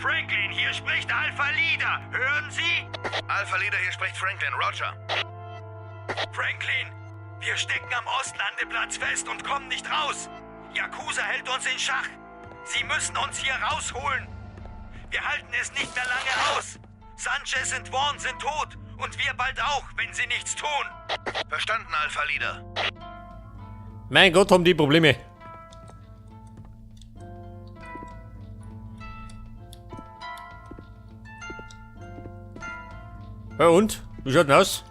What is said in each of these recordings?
Franklin, hier spricht Alpha Leader. Hören Sie? Alpha Leader, hier spricht Franklin. Roger. Franklin, wir stecken am Ostlandeplatz fest und kommen nicht raus. Yakuza hält uns in Schach. Sie müssen uns hier rausholen. Wir halten es nicht mehr lange aus. Sanchez und Vaughn sind tot. Und wir bald auch, wenn sie nichts tun. Verstanden, Alpha Leader. Mein Gott, haben die Probleme. Ja und? Wie schaut denn aus?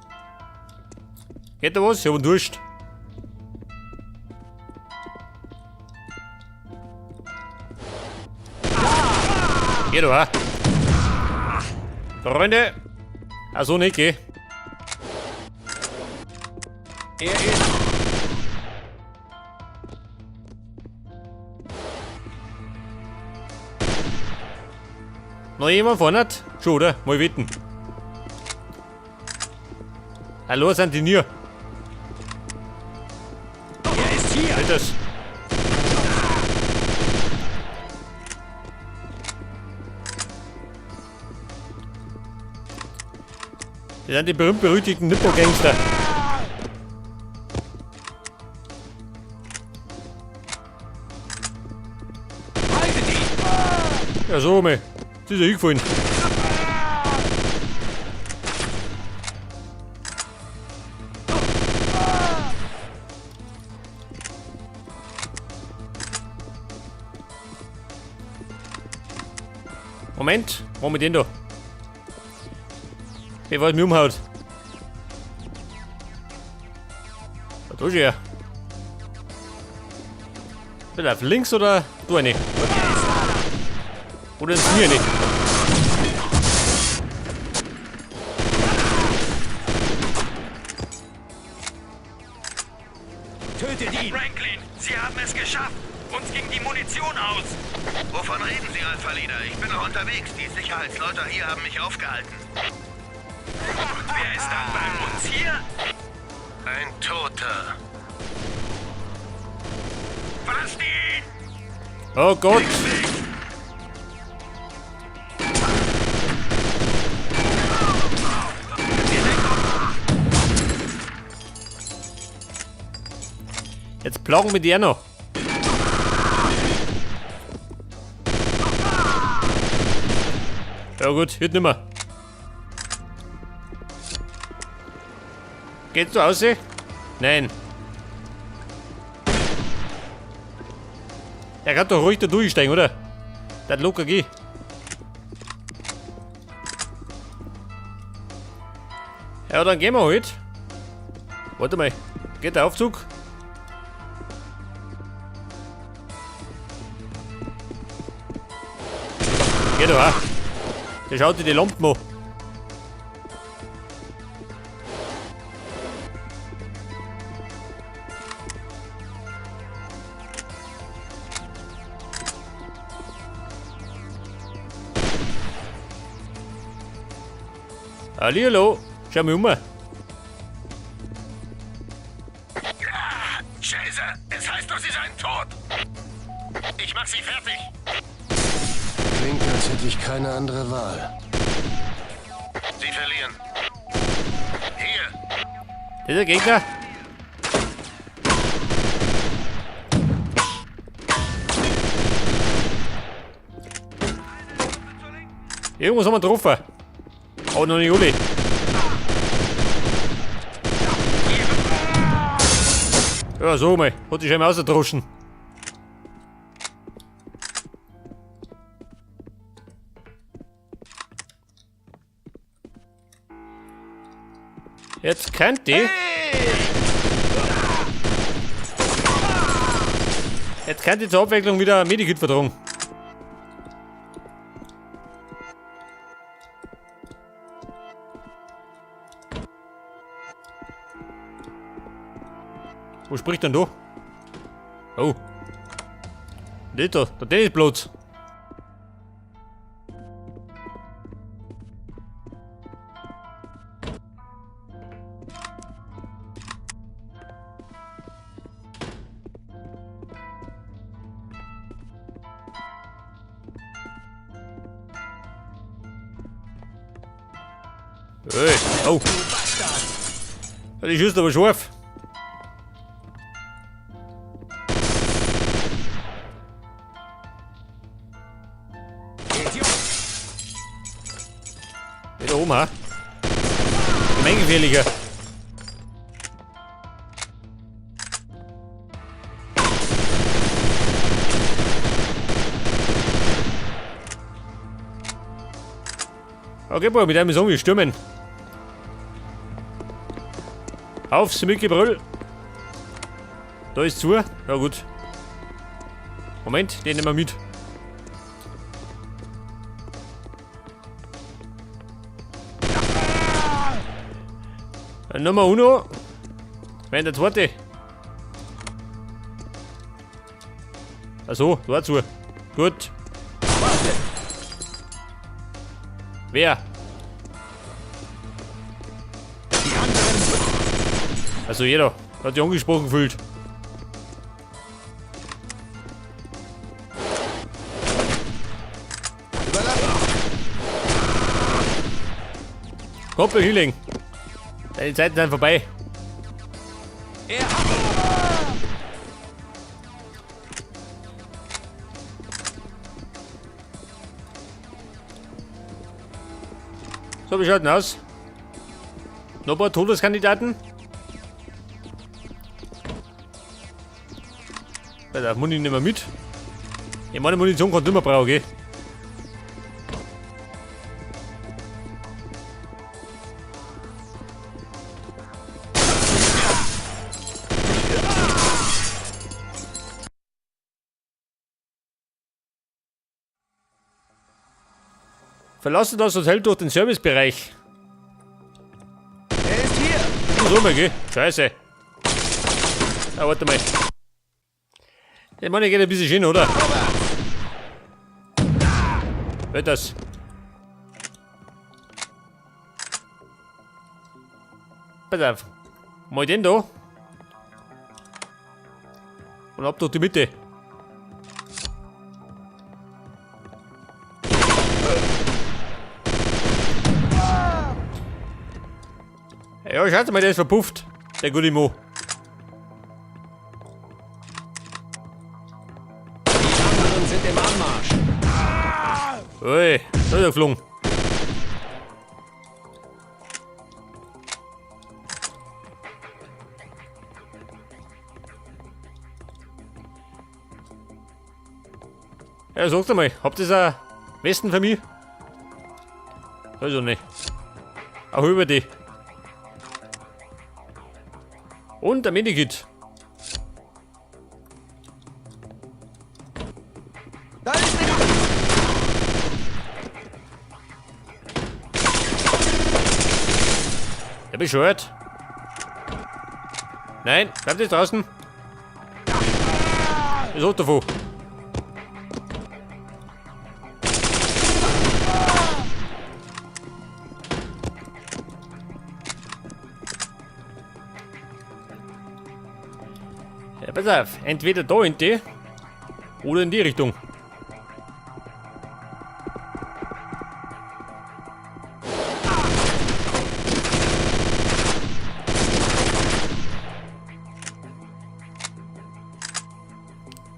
Geht da was? Ich hab einen Durst. Geht da auch. Freunde. Also nicht, geh. Er ist... Noch jemand vorne? Schon, oder? Mal wetten. Hallo, Santinier. Er ist hier. Halt das. Das sind die berühmt-berüchtigten Nippo-Gangster. Haltet ihn. Ja, so, mei. Das ist ja eingefallen. Moment, wo haben wir den da? Hey, was mich umhaut. Was tust du hier? Will er auf links oder du eine? Oder ist mir nicht? Tötet ihn. Franklin, Sie haben es geschafft. Uns ging die Munition aus. Wovon reden Sie, Alpha Leader? Ich bin noch unterwegs. Die Sicherheitsleute hier haben mich aufgehalten. Und wer ist dann bei uns hier? Ein Toter. Verlasst ihn! Oh Gott! Jetzt plagen wir die auch noch. Ja gut, wird nimmer. Geht's da aus? Nein. Er kann doch ruhig da durchsteigen, oder? Das hat locker gehen. Ja, dann gehen wir halt. Warte mal. Geht der Aufzug? Geht doch auch. Der schaut dir die Lampen an. Hallihallo, schau mich um. Chaser, es heißt doch, Sie seien tot. Ich mach Sie fertig. Klingt, als hätte ich keine andere Wahl. Sie verlieren. Hier. Das ist der Gegner. Irgendwas haben wir getroffen. Aber noch nicht alle. Ja, so mal. Hat sich schon mal ausgedroschen. Jetzt könnt ihr. Jetzt könnt ihr zur Abwechslung wieder Medikit vertragen. Wo spricht denn da? Oh. Das da, der Tennisplatz. Hey, oh. Ja, die schießt aber scharf. Wieder oben, ha? Gemeingefährlicher. Okay, boah, mit einem Song wir stürmen. Aufs Mitgebrüll. Da ist zu. Ja gut. Moment, den nehmen wir mit. Nummer uno. Wenn der zweite. Achso, da zu. Gut. Wer? Also jeder hat sich angesprochen gefühlt. Koppel Healing. Deine Zeiten sind vorbei. So, wie schaut denn aus? Noch ein paar Todeskandidaten? Da darf Muni nicht mehr mit. Ich meine, Munition kann ich nicht mehr brauchen, gell? Verlasse das Hotel durch den Servicebereich. Er ist hier! So mal, gell? Scheiße. Ja, warte mal. Ich meine, geht ein bisschen schön, oder? Wird das? Pass auf. Mal den da. Und ab durch die Mitte. Ja, schaut mal, der ist verpufft. Der gute Mo. Die anderen sind im Anmarsch. Ui, da ist er geflogen. Ja, sagt mal, habt ihr ein Westen für mich? Also nicht. Auch über die. Und der Medikit. Da ist der! Der bescheuert. Nein, bleibt jetzt draußen. Was hat davon? Ja, pass auf, entweder da in die oder in die Richtung.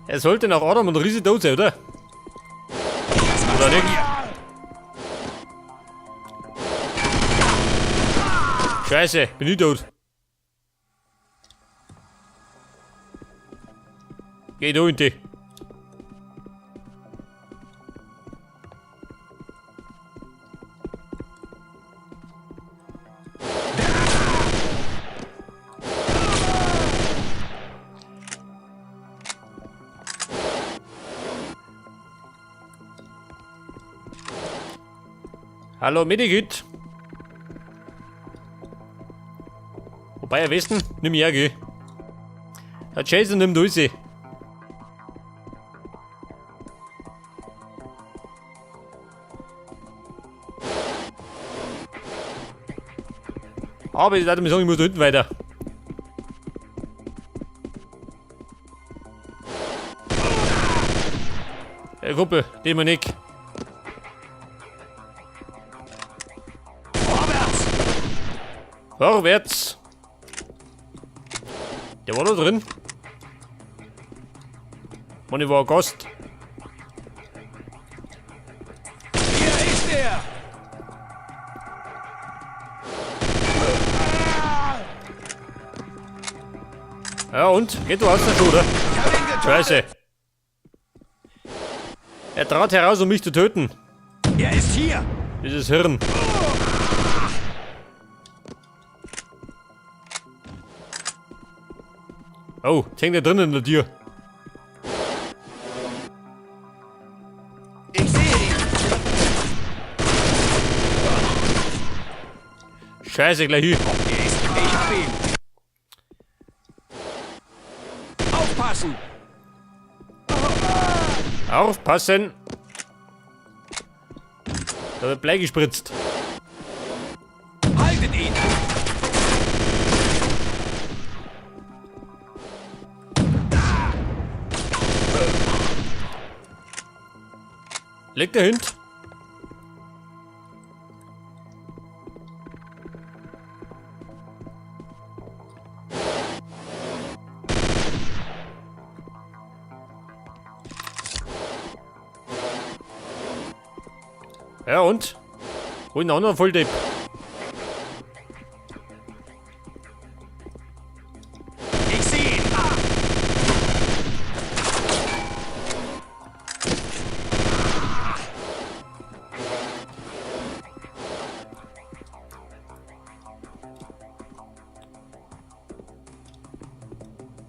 Er sollte nach Adam und Riese tot sein, oder? Oder nicht? Scheiße, bin ich tot. Geh da hinten. Hallo, Medikit. Wobei, am besten, nimm ich auch, gell. Herr Jason, nimm durch sie. Aber ich würde mir sagen, ich muss da hinten weiter. Hey Kumpel, den mal nicht. Vorwärts! Vorwärts. Der war da drin. Mann, ich war ein Gast. Hier ist er! Ja und? Geht du aus der Schuhe, oder? Ich hab ihn getötet! Scheiße. Er trat heraus, um mich zu töten. Er ist hier! Dieses Hirn. Oh, jetzt hängt er drinnen in der Tür. Ich sehe ihn! Scheiße, gleich hier. Ich hab ihn! Aufpassen! Aufpassen. Da wird Blei gespritzt. Haltet ihn! Leg der Hund. Ja und? Hol einen anderen Volltipp. Ich sehe ihn!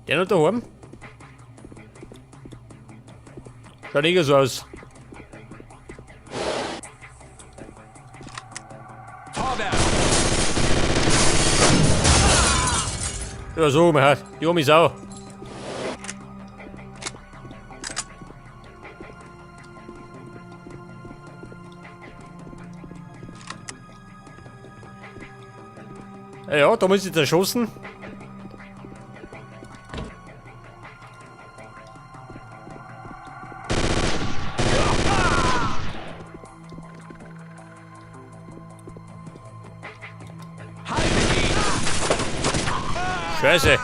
Der noch daheim? Schaut nicht so aus. Vorwärts! Ja, so, man hat. Die arme Sau. Ja, da muss ich jetzt erschossen. Haltet ihn! Scheiße.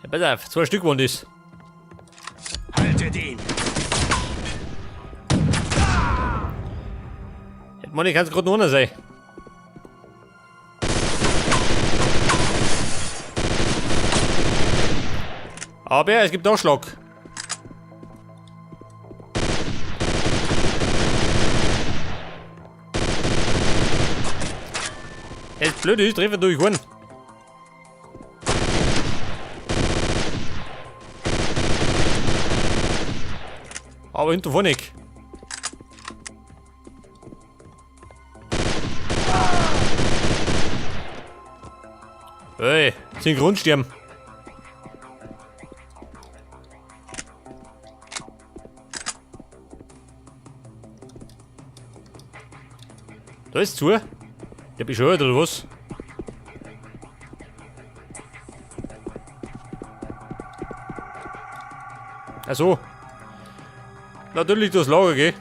Ja, pass auf, 2 Stück waren das. Haltet ihn! Mann, ich kann es gerade noch einer sein. Aber es gibt Ausschlag. Das Blöde ist, treffe durch einen. Aber hinter vorne nicht. Hey, Synchronsterben. Da ist zu. Der bescheuert oder was? Ach so. Natürlich durchs Lager, gell?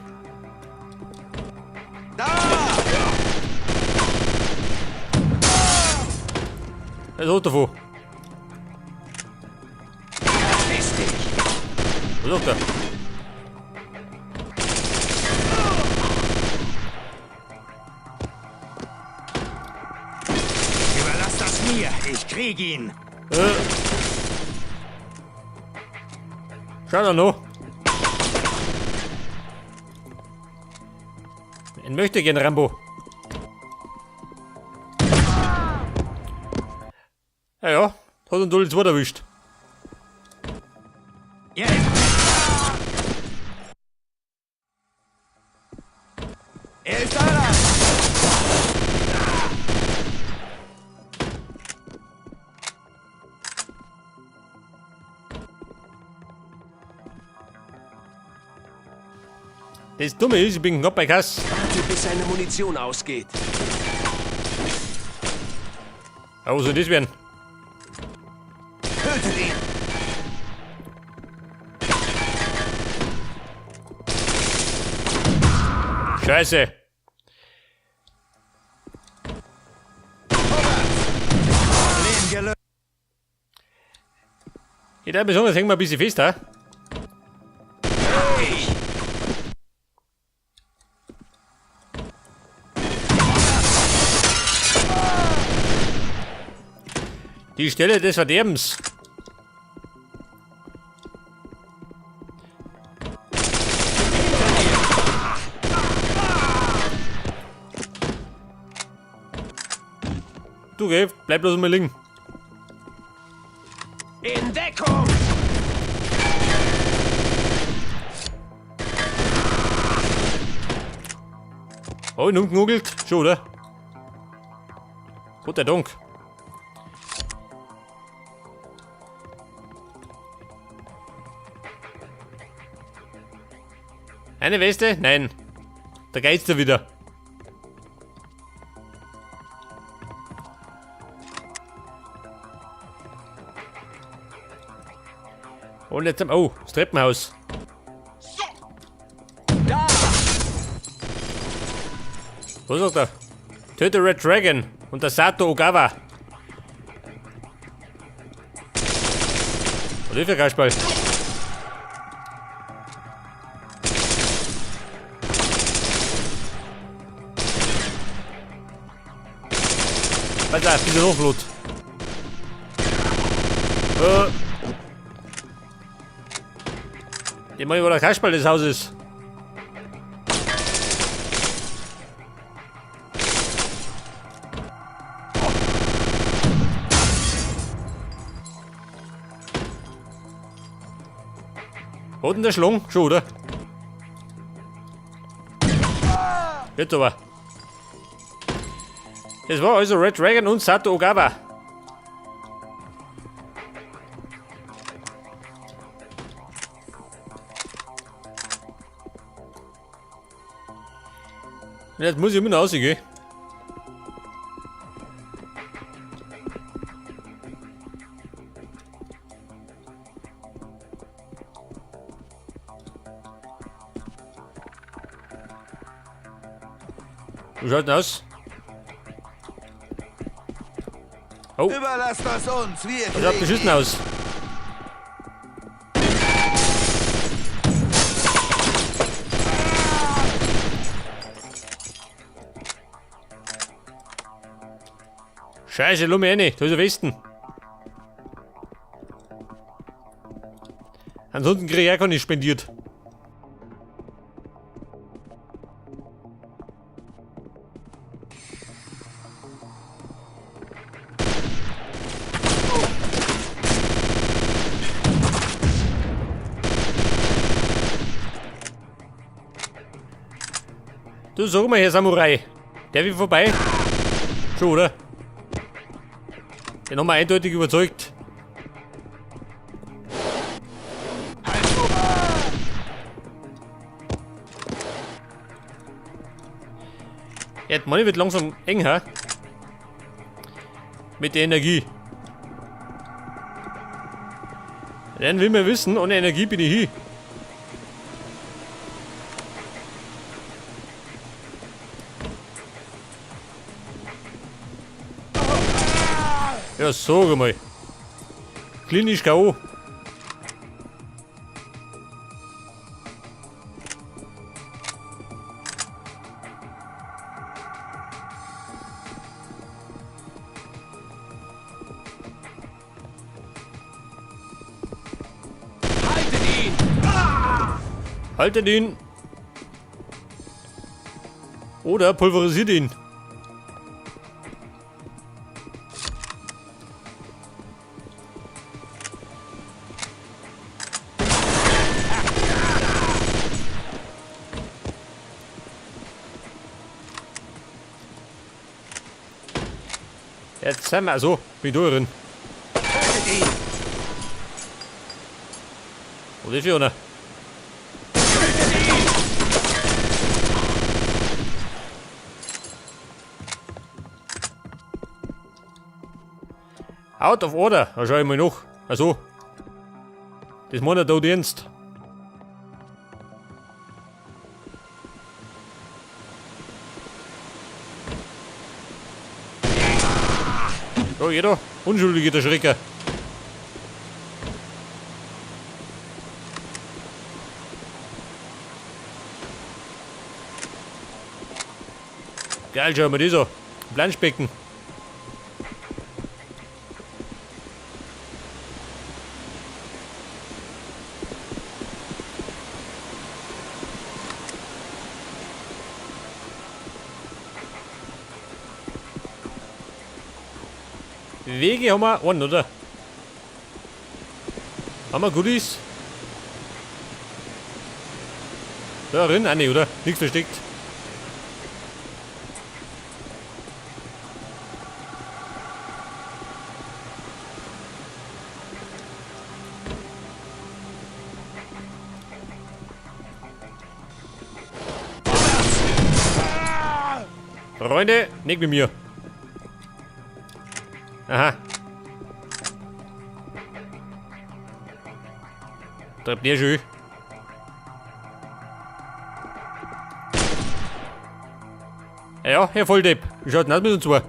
Was hat davon? Verpiss dich! Was sagt er? Überlass das mir! Ich krieg ihn! Schau da noch. Ich möchte gern Rambo. Ja, ja, hat uns alle 2 erwischt. Jetzt! Er ist da! Das Dumme ist, ich bin knapp bei Kass. Warte, bis seine Munition ausgeht. Aber was soll das werden? Tötet ihn! Scheiße. Ich darf mir sagen, das hängen wir ein bisschen fest, ha? Die Stelle des Verderbens. Du, geh, bleib bloß mal liegen. In Deckung! Oh, ihn umknugelt. Schon, oder? Guter Dank. Eine Weste? Nein. Da geht's da wieder. Und jetzt am... Oh, das Treppenhaus. Da! Was sagt er? Töte Red Dragon und der Sato Ogawa. Was ist für ein Kasperl? Was ist das? Diese Hochblut. Ich meine, wo der Kasperl des Hauses ist. Hat denn der Schlang? Schon, oder? Jetzt aber. Das war also Red Dragon und Sato Ogawa. Jetzt muss ich immer nach Hause gehen. Wie schaut denn aus? Oh, Überlasst das uns, wir das schaut beschissen aus. Scheiße, lass mich rein, da ist der Westen. Ansonsten kriege ich auch gar nicht spendiert. Du, sag mal, Herr Samurai. Der will vorbei? Schon, oder? Den haben wir eindeutig überzeugt. Ja, die Money wird langsam eng, ha? Mit der Energie. Dann will man wissen, ohne Energie bin ich hier. Ja, sag mal. Klinisch K.O. Haltet ihn! Haltet ihn! Oder pulverisiert ihn. Jetzt sind wir so, bin ich drin. Tötet ihn! Wo ist Fiona? Tötet ihn! Out of order, da schau ich mal noch. Also. Das meint er da Dienst. Da, jeder Unschuldige, der Schrecker. Geil, schau mal, dieser Planschbecken. Wege haben wir einen, oder? Haben wir Goodies? Da drin? Ah, ne, oder? Nichts versteckt. Freunde, nicht mit mir. Aha. Treibt der schön. Ja, Herr Volldepp, wie schaut denn das mit uns vor?